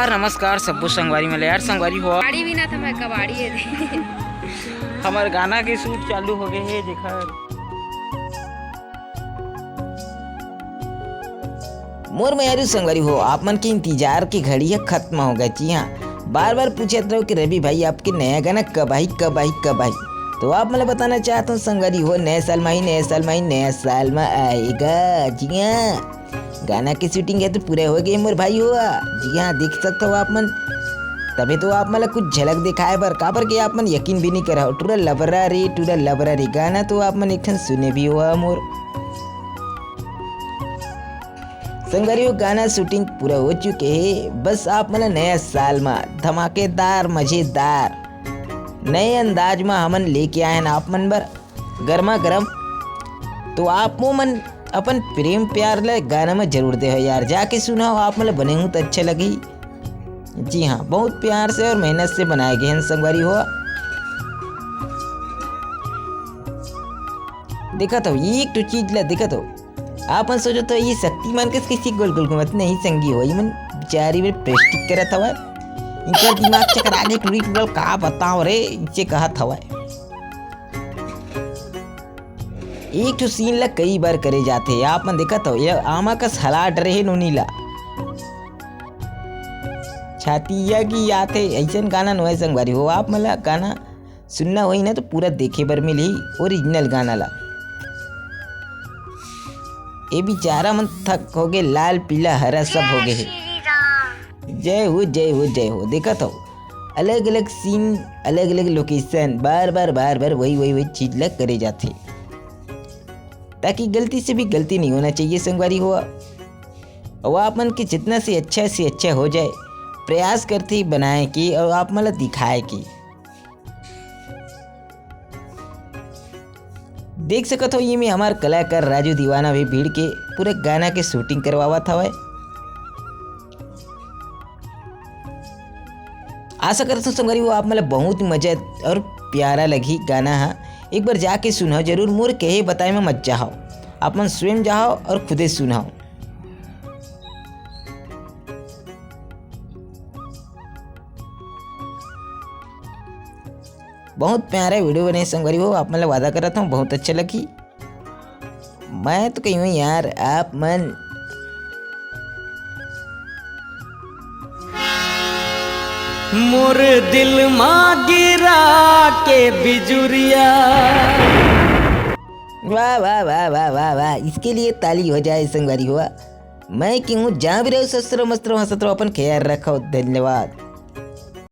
यार नमस्कार सबको संगवारी में यार संगवारी हो गाड़ी भी ना था मैं कबाड़ी है हमारे गाना के शूट चालू हो गए है देखा मोर मयारू संगवारी हो आप मन के इंतजार की घड़ी है खत्म हो गई। जी हाँ, बार बार पूछे रहो कि रवि भाई आपके नया गाना कब आई कब आई कब आई। तो आप मतलब बताना चाहता हूँ संगवारी हो नए साल में ही नया साल में आएगा। जी हाँ, गाना की शूटिंग है तो पूरे हो गए मोर भाई हुआ। जी हाँ, देख सकते हो आप मन, तभी तो आप मतलब कुछ झलक दिखाए पर का पर के आप मन यकीन भी नहीं करा हो। टूरा लबरा रे गाना तो आप मन एक ठन सुने भी हुआ मोर संगवारी हो। गाना शूटिंग पूरा हो चुके हैं, बस आप मतलब नया साल में धमाकेदार मजेदार नए अंदाज में हमन लेके आए हैं आप मन बर गर्मा गर्म। तो आप मन अपन प्रेम प्यार ले गाना में जरूर दे हो यार, जाके सुनाओ आप मतलब बने हूँ तो अच्छा लगी। जी हाँ, बहुत प्यार से और मेहनत से बनाए गए हैं संगवारी हो। देखा तो एक तो चीज ला देखा तो आप मन सोचो तो ये शक्तिमान के किसी गोल गोल घुमत नहीं संगी हो मन बेचारी में प्रेस्टिक करत हवा इनका दिमाग चक्कर आगे टूरी टूटल का बताओ रे इसे कहत हवा। एक तो सीन ला कई बार करे जाते आप मन देखा तो ये आमा का सलाट रहे नोनीला छातिया की आते ऐसा गाना नो है संगवारी हो। आप मतलब गाना सुनना होई ना तो पूरा देखे बर मिली ओरिजिनल गाना ला। ये बेचारा मन थक हो गए, लाल पीला हरा सब हो गए। जय हो जय हो जय हो। देखा तो अलग अलग सीन अलग अलग लोकेशन बार बार वही चीज लग करे जाते ताकि गलती से भी गलती नहीं होना चाहिए संगवारी हो। और आप मन के जितना से अच्छा हो जाए प्रयास करते बनाए की और आप मतलब दिखाए की। देख सकत हो ये में हमार कलाकार राजू दीवाना भी भीड़ के पूरे गाना के शूटिंग करवावा था। आशा करता हूँ संगवारी वो आप मतलब बहुत मजा और प्यारा लगी गाना। हाँ, एक बार जाके सुनाओ जरूर, मोर कहे बताए में मत जाओ, आप मन स्वयं जाओ और खुदे सुनाओ। बहुत प्यारा वीडियो बने संगवारी हो, आप मतलब वादा कर रहा था बहुत अच्छा लगी। मैं तो कही हूँ यार आप मन मोर दिल माँ गिरा के बिजुरिया। वाह वाह वाह वाह वाह वाह, इसके लिए ताली हो जाए संगवारी हुआ। मैं क्यों जहाँ भी रहो सस्त्रो मस्त्रो हंसत्रो अपन ख्याल रखो। धन्यवाद।